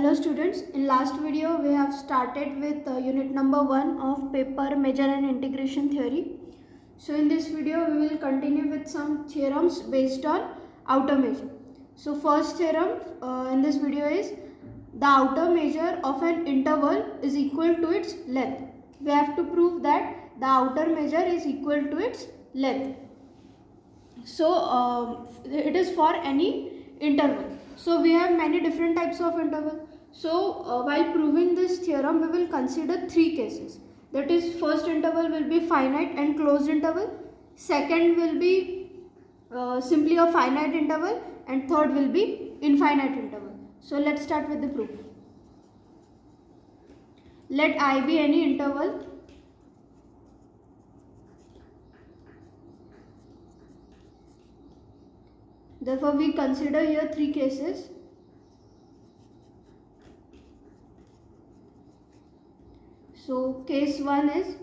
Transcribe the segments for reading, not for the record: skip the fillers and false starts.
Hello students, in last video we have started with unit number 1 of paper measure and integration theory. So in this video we will continue with some theorems based on outer measure. So first theorem in this video is the outer measure of an interval is equal to its length. We have to prove that the outer measure is equal to its length. So it is for any interval. So we have many different types of interval. So while proving this theorem, we will consider three cases. That is, first interval will be finite and closed interval. Second will be simply a finite interval, and third will be infinite interval. So let's start with the proof. Let I be any interval . Therefore, we consider here three cases. So, case 1 is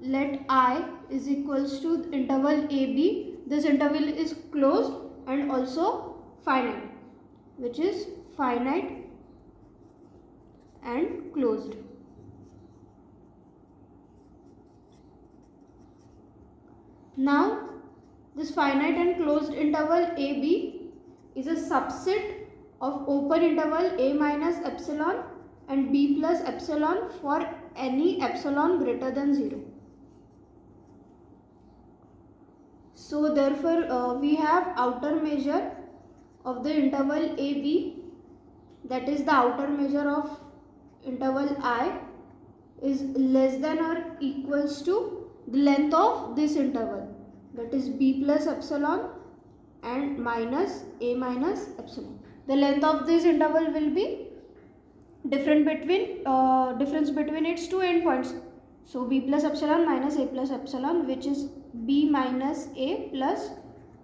let I is equals to interval AB. This interval is closed and also finite, which is finite and closed. Now, this finite and closed interval AB is a subset of open interval A minus epsilon and B plus epsilon for any epsilon greater than 0. So therefore we have outer measure of the interval AB, that is the outer measure of interval I, is less than or equals to the length of this interval, that is B plus epsilon and minus A minus epsilon. The length of this interval will be difference between its two endpoints. So B plus epsilon minus A plus epsilon, which is B minus A plus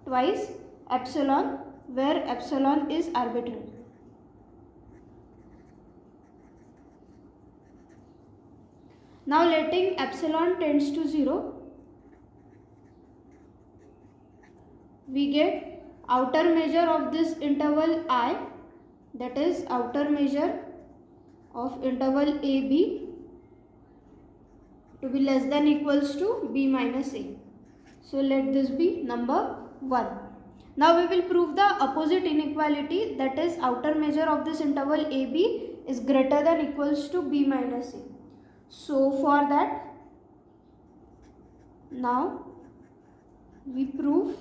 twice epsilon, where epsilon is arbitrary. Now letting epsilon tends to 0, we get outer measure of this interval I, that is outer measure of interval AB to be less than equals to B minus A. So let this be number 1. Now we will prove the opposite inequality, that is outer measure of this interval AB is greater than equals to B minus A. So for that, now we prove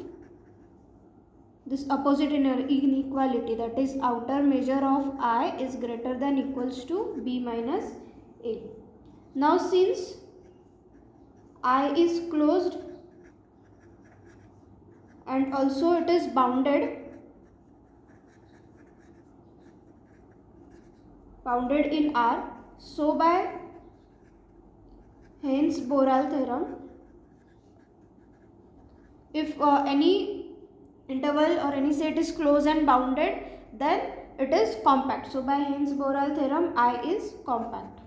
this opposite inequality, that is outer measure of I is greater than equals to B minus A. Now since I is closed and also it is bounded in R, so by Hence-Borel theorem, if any interval or any set is closed and bounded, then it is compact. So by Hence-Borel theorem, I is compact.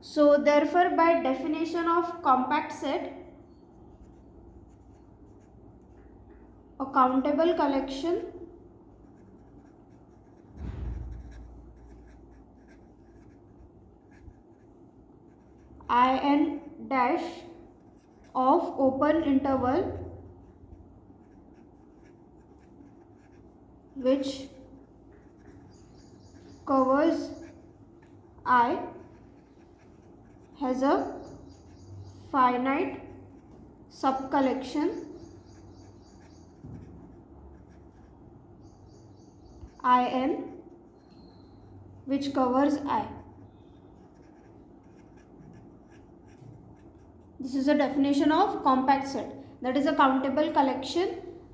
So therefore by definition of compact set, a countable collection In dash of open interval which covers I has a finite subcollection In which covers I. This is a definition of compact set, that is a countable collection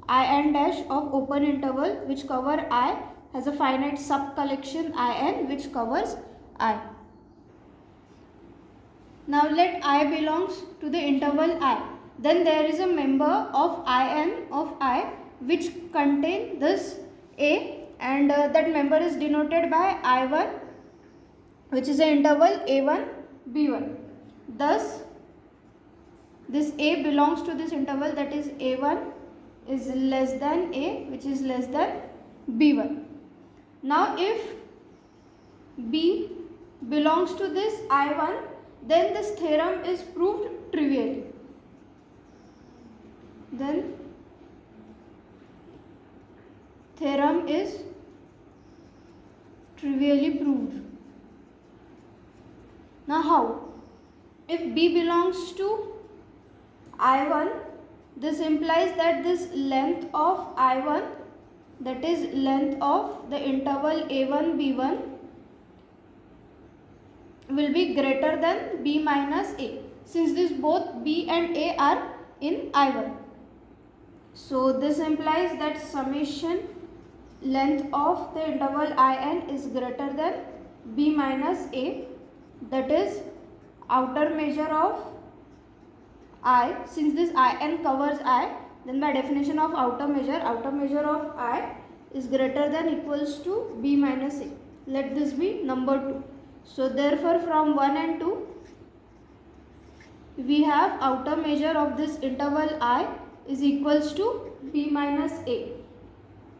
In dash of open interval which cover I has a finite subcollection In which covers I. Now let I belongs to the interval I, then there is a member of In of I which contain this A, and that member is denoted by I1, which is an interval A1 B1. Thus this A belongs to this interval, that is A1 is less than A, which is less than B1. Now if B belongs to this I1, then this theorem is proved trivially. Then theorem is trivially proved. Now how? If B belongs to I1, this implies that this length of I1, that is length of the interval A1 B1, will be greater than B minus A, since this both B and A are in I1. So this implies that summation length of the interval In is greater than B minus A, that is outer measure of I. Since this In covers I, then by definition of outer measure of I is greater than equals to B minus A. Let this be number 2. So therefore from 1 and 2 we have outer measure of this interval I is equals to B minus A.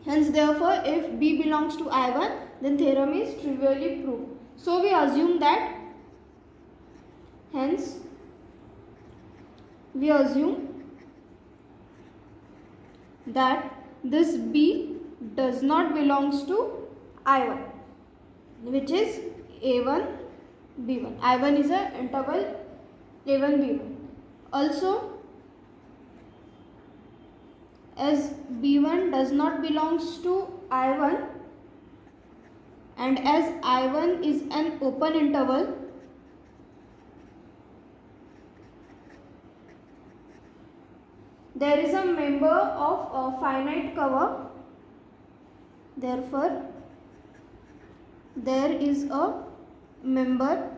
Hence therefore if B belongs to I1, then theorem is trivially proved. So we assume that, hence we assume that this B does not belongs to I1, which is A1 B1. I1 is a interval A1 B1. Also, as B1 does not belongs to I1 and as I1 is an open interval, there is a member of a finite cover. Therefore, there is a member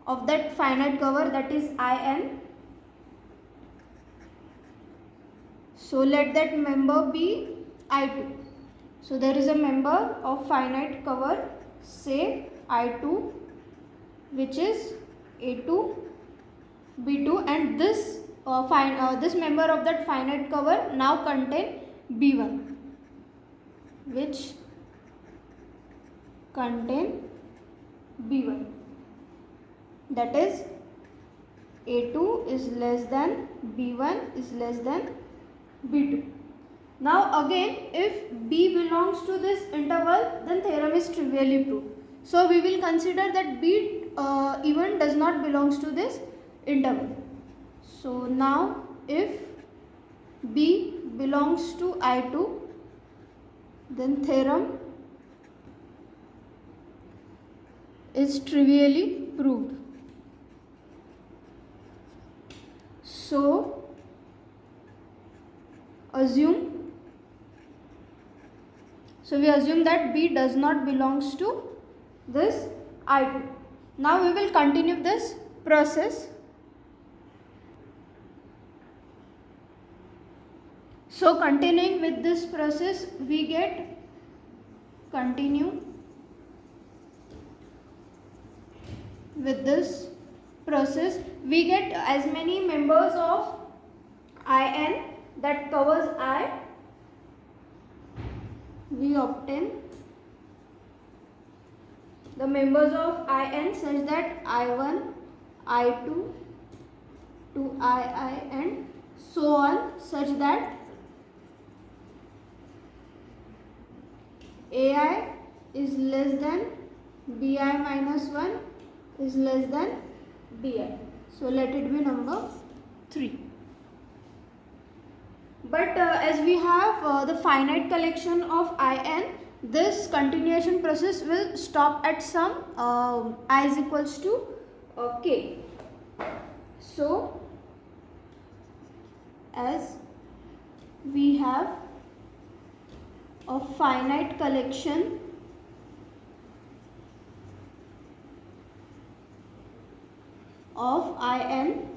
of that finite cover, that is In. So let that member be I2. So there is a member of finite cover, say I2, which is A2 B2, and this this member of that finite cover now contain B1, which contain B1, that is A2 is less than B1 is less than B2. Now again, if B belongs to this interval, then theorem is trivially proved. So we will consider that B even does not belongs to this interval. So now if B belongs to I2, then theorem is trivially proved. So we assume that B does not belongs to this I2. Now we will continue this process. So continuing with this process, we get continue with this process, we get as many members of In that covers I. We obtain the members of In such that I1, I2 to II and so on, such that AI is less than BI minus 1 is less than BI. So let it be number 3. But as we have the finite collection of In, this continuation process will stop at some I is equals to k. So as we have a finite collection of In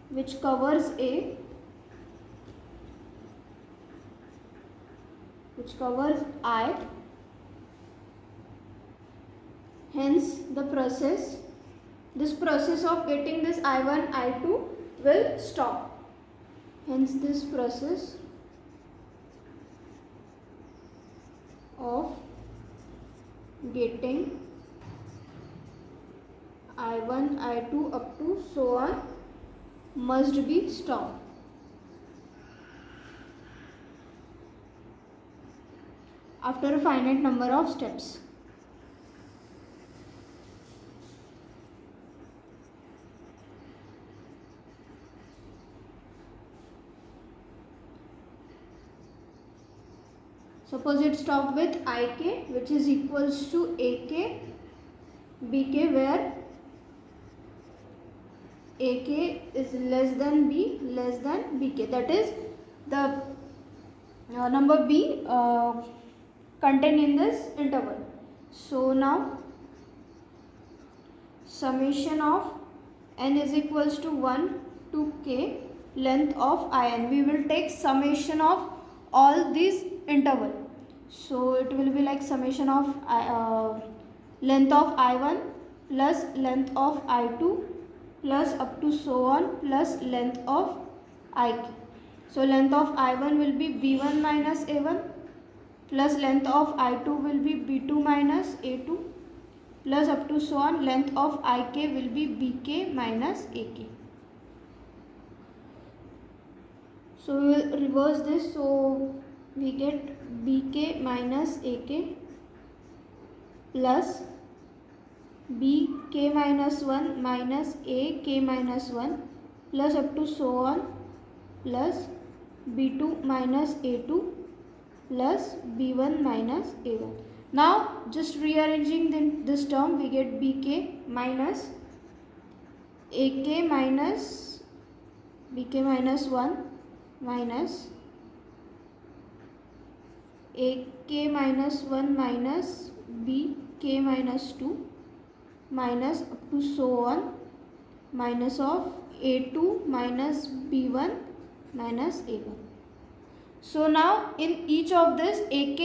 which covers A, which covers I, hence this process of getting this I1, I2 will stop. Hence this process of getting I1, I2 up to so on must be stopped. After a finite number of steps. Suppose it stopped with Ik, which is equals to Ak, Bk, where Ak is less than B, less than Bk. That is the number B contained in this interval. So now summation of n is equals to 1 to k length of In. We will take summation of all these interval. So it will be like summation of length of I1 plus length of I2 plus up to so on plus length of Ik. So length of I1 will be B1 minus A1 plus length of I2 will be B2 minus A2 plus up to so on length of Ik will be Bk minus Ak. So we will reverse this. So we get Bk minus Ak plus Bk minus 1 minus Ak minus 1 plus up to so on plus B2 minus A2 plus B1 minus A1. Now just rearranging this term, we get Bk minus Ak minus Bk minus 1 minus Ak minus 1 minus Bk minus 2 minus up to so on minus of A2 minus B1 minus A1. So now in each of this Ak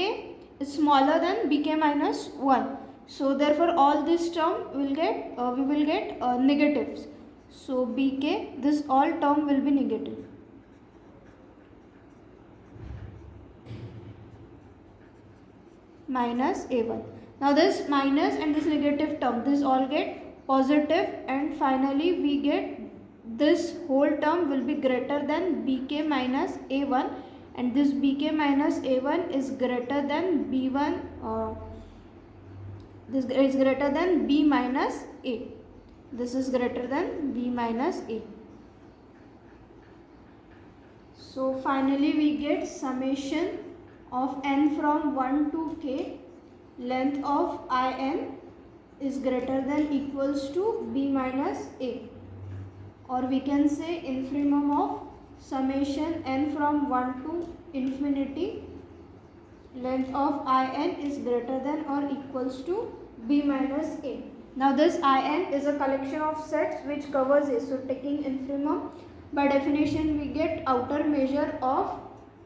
is smaller than Bk minus 1. So therefore all this term will get we will get negatives. So Bk, this all term will be negative. Minus A1. Now this minus and this negative term, this all get positive, and finally we get this whole term will be greater than Bk minus A1, and this Bk minus A1 is greater than B1, this is greater than B minus A. This is greater than B minus A. So finally we get summation of n from 1 to k, length of In is greater than equals to B minus A, or we can say infimum of summation n from 1 to infinity, length of In is greater than or equals to B minus A. Now this In is a collection of sets which covers A. So taking infimum, by definition we get outer measure of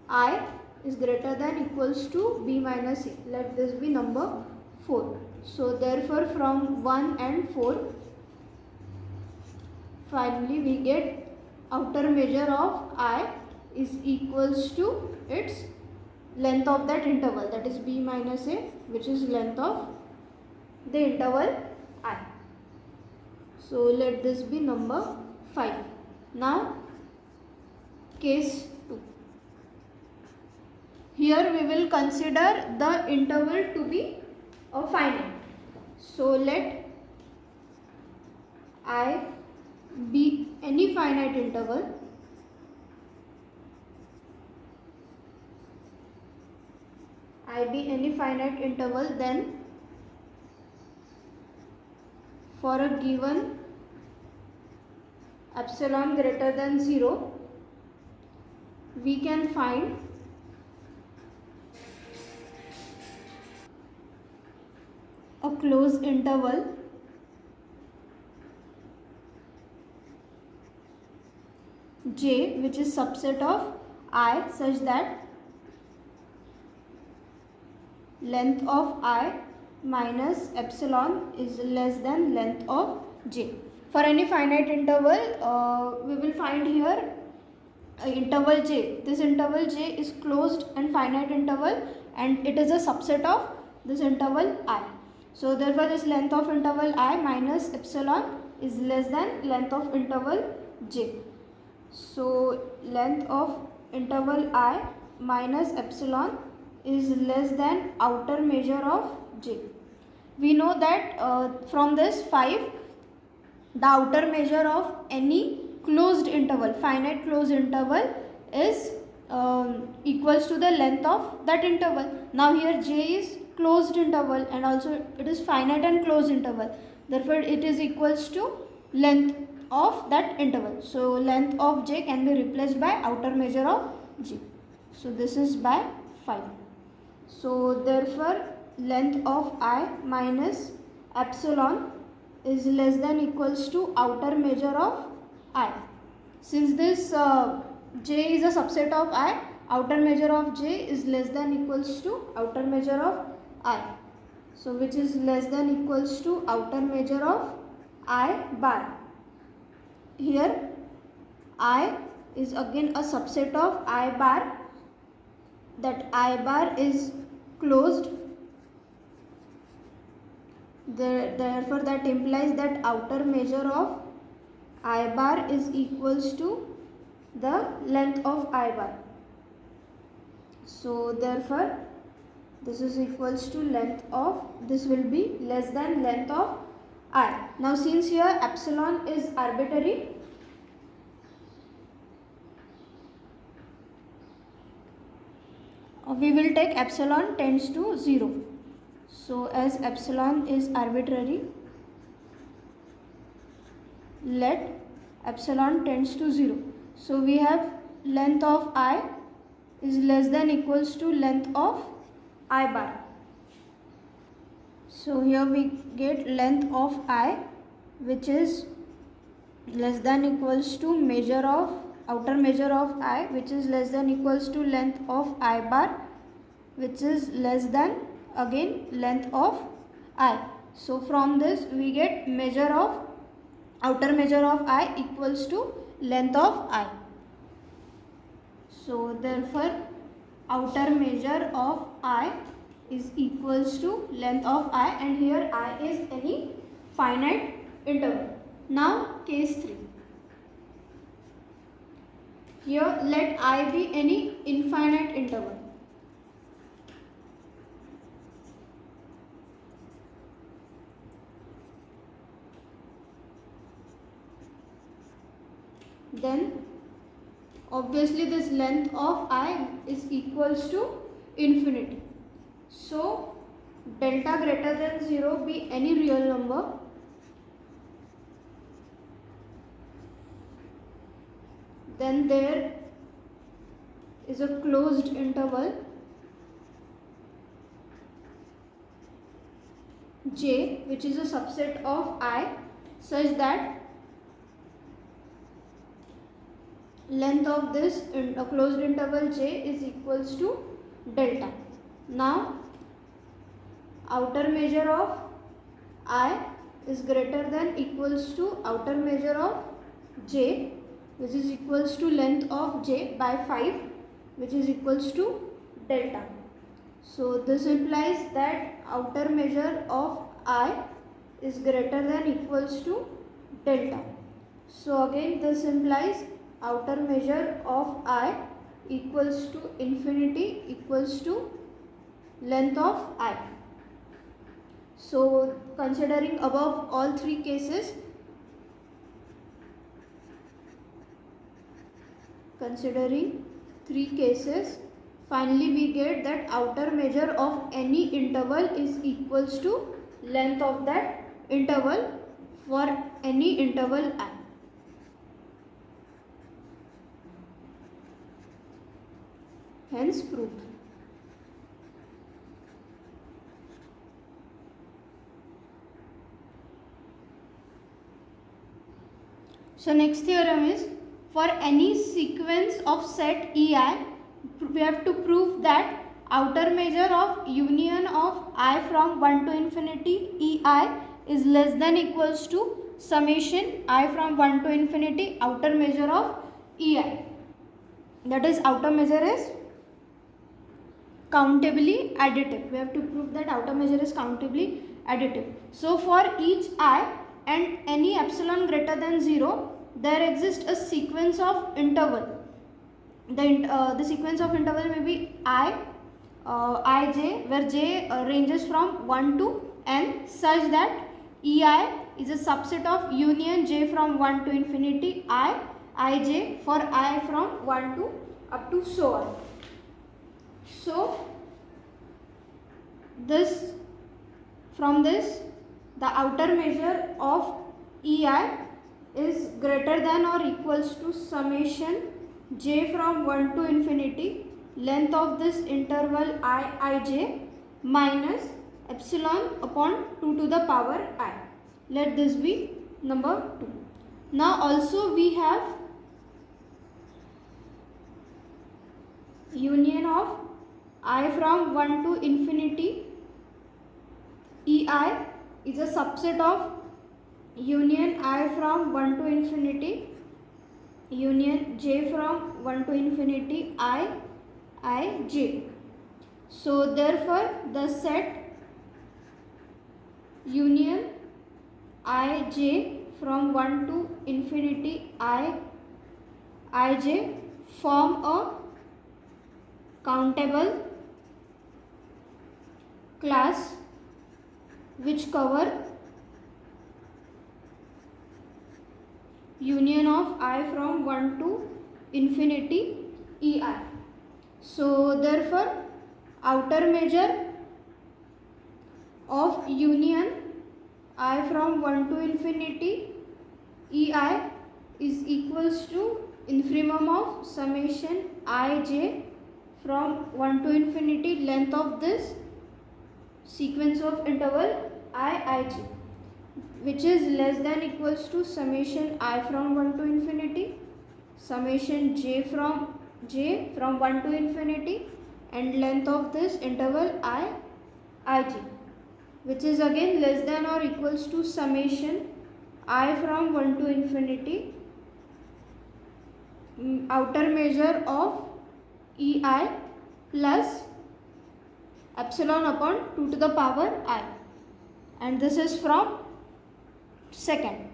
I is greater than equals to B minus A. Let this be number 4. So therefore from 1 and 4 finally we get outer measure of I is equals to its length of that interval, that is B minus A, which is length of the interval I. So let this be number 5. Now case 2. Here we will consider the interval to be a finite. So let I be any finite interval then for a given epsilon greater than 0 we can find a closed interval J which is subset of I such that length of I minus epsilon is less than length of J. For any finite interval we will find here interval j. This interval j is closed and finite interval, and it is a subset of this interval I. So therefore this length of interval I minus epsilon is less than length of interval j. So length of interval I minus epsilon is less than outer measure of j. We know that from this 5, the outer measure of any closed interval, finite closed interval, is equals to the length of that interval. Now here j is closed interval and also it is finite and closed interval. Therefore it is equals to length of that interval. So length of j can be replaced by outer measure of j. So this is by 5. So therefore length of I minus epsilon is less than equals to outer measure of I. Since this j is a subset of I, outer measure of j is less than equals to outer measure of I. So which is less than equals to outer measure of I bar. Here I is again a subset of I bar, that I bar is closed. Therefore that implies that outer measure of I bar is equals to the length of I bar. So therefore this is equals to length of, this will be less than length of I. Now since here epsilon is arbitrary, we will take epsilon tends to 0. So as epsilon is arbitrary, let epsilon tends to 0. So we have length of I is less than equals to length of I bar. So here we get length of I, which is less than equals to measure of, outer measure of I, which is less than equals to length of I bar, which is less than again length of I. So from this we get measure of, outer measure of I equals to length of I. So therefore outer measure of I is equals to length of I, and here I is any finite interval. Now case 3. Here let I be any infinite interval. Then obviously this length of I is equals to infinity. So delta greater than 0 be any real number, then there is a closed interval j, which is a subset of I, such that length of this closed interval j is equals to delta. Now outer measure of I is greater than equals to outer measure of j, which is equals to length of j by 5, which is equals to delta. So this implies that outer measure of I is greater than equals to delta. So again this implies outer measure of I equals to infinity equals to length of I. So considering above all 3 cases, finally we get that outer measure of any interval is equals to length of that interval for any interval I. Hence proved. So next theorem is, for any sequence of set EI, we have to prove that outer measure of union of I from 1 to infinity EI is less than equals to summation I from 1 to infinity outer measure of EI. that is outer measure is countably additive. We have to prove that outer measure is countably additive. So for each I and any epsilon greater than 0, there exists a sequence of interval. The sequence of interval may be ij, where j ranges from 1 to n, such that ei is a subset of union j from 1 to infinity ij for I from 1 to up to so on. So from this the outer measure of ei is greater than or equals to summation j from 1 to infinity length of this interval ij minus epsilon upon 2 to the power I. Let this be number 2. Now also we have union of I from 1 to infinity ei is a subset of union I from 1 to infinity union j from 1 to infinity ij. So therefore the set union ij from 1 to infinity ij form a countable class which cover union of I from 1 to infinity ei. So therefore outer measure of union I from 1 to infinity ei is equals to infimum of summation ij from 1 to infinity length of this sequence of interval ij, which is less than equals to summation I from 1 to infinity summation j from 1 to infinity and length of this interval ij, which is again less than or equals to summation I from 1 to infinity outer measure of ei plus epsilon upon 2 to the power I, and this is from second.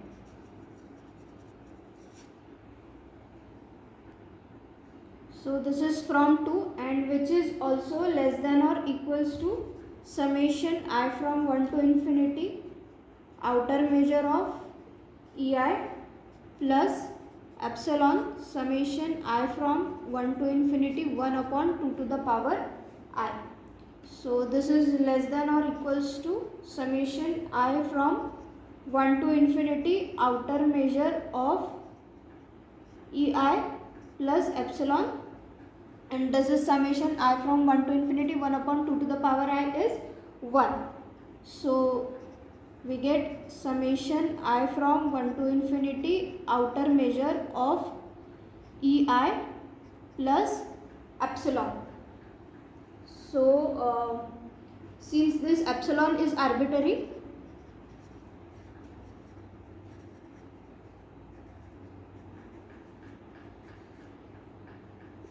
So this is from 2 and which is also less than or equals to summation I from 1 to infinity outer measure of ei plus epsilon summation I from 1 to infinity 1 upon 2 to the power I. So this is less than or equals to summation I from 1 to infinity outer measure of ei plus epsilon, and this is summation I from 1 to infinity 1 upon 2 to the power I is 1. So we get summation I from 1 to infinity outer measure of ei plus epsilon. So since this epsilon is arbitrary,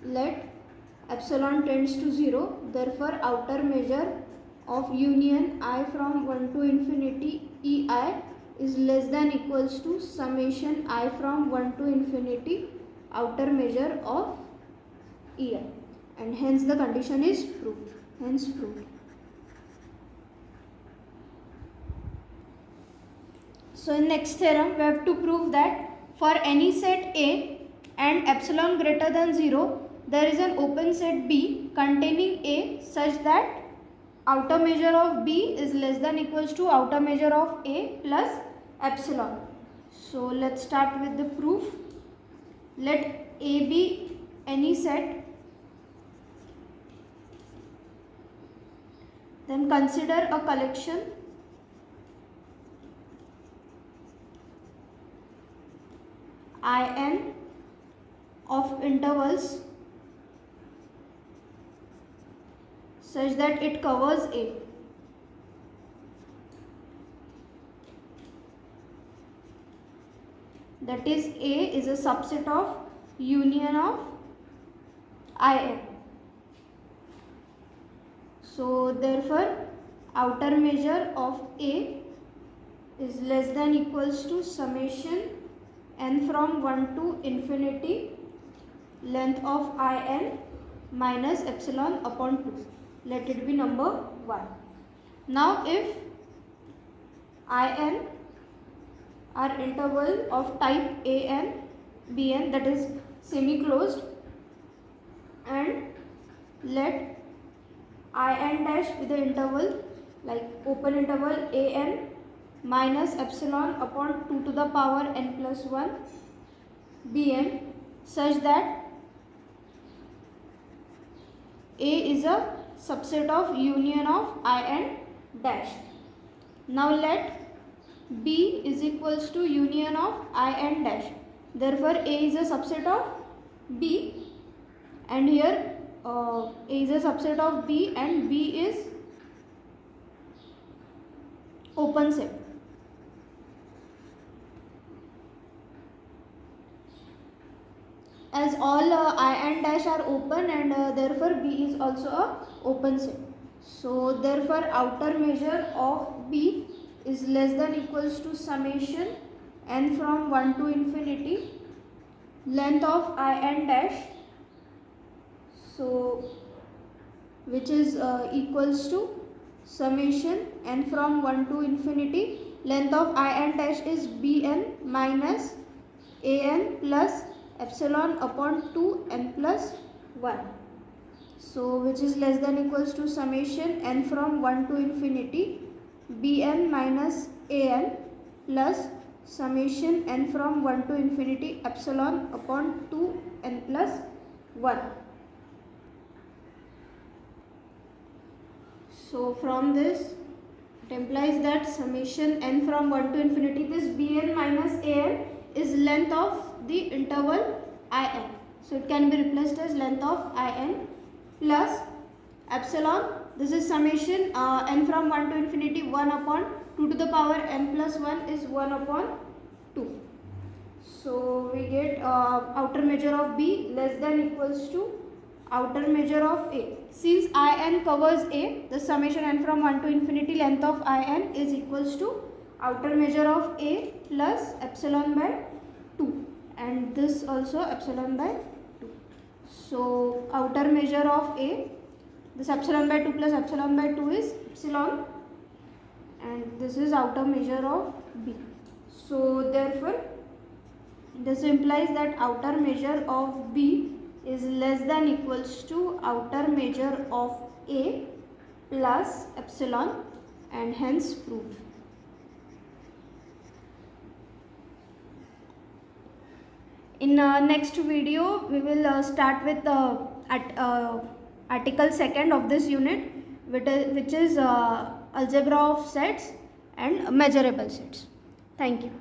let epsilon tends to 0, therefore outer measure of union I from 1 to infinity ei is less than equals to summation I from 1 to infinity outer measure of ei, and hence the condition is proved. Hence proved. So in next theorem we have to prove that for any set A and epsilon greater than 0, there is an open set B containing A such that outer measure of B is less than equals to outer measure of A plus epsilon. So let's start with the proof. Let A be any set, then consider a collection In of intervals such that it covers A. That is, A is a subset of union of In. So therefore outer measure of A is less than equals to summation n from 1 to infinity length of In minus epsilon upon 2. Let it be number 1. Now if In are interval of type An, Bn, that is semi-closed, and let In dash with the interval like open interval An minus epsilon upon 2 to the power n plus 1 Bn such that A is a subset of union of In dash. Now let B is equals to union of In dash. Therefore A is a subset of B, and here A is a subset of B and B is open set. As all In dash are open, and therefore B is also a open set. So therefore outer measure of B is less than equals to summation n from 1 to infinity length of In dash, so which is equals to summation n from 1 to infinity length of In dash is Bn minus An plus epsilon upon 2 n plus 1. So which is less than equals to summation n from 1 to infinity Bn minus An plus summation n from 1 to infinity epsilon upon 2 n plus 1. So from this it implies that summation n from 1 to infinity, this Bn minus An is length of the interval In. So it can be replaced as length of In plus epsilon. This is summation n from 1 to infinity 1 upon 2 to the power n plus 1 is 1 upon 2. So we get outer measure of B less than equals to outer measure of A. Since In covers A, the summation n from 1 to infinity length of In is equals to outer measure of A plus epsilon by 2, and this also epsilon by 2. So outer measure of A, this epsilon by 2 plus epsilon by 2 is epsilon, and this is outer measure of B. So therefore this implies that outer measure of B is less than equals to outer measure of A plus epsilon, and hence proved. In next video we will start with article 2nd of this unit, which is algebra of sets and measurable sets. Thank you.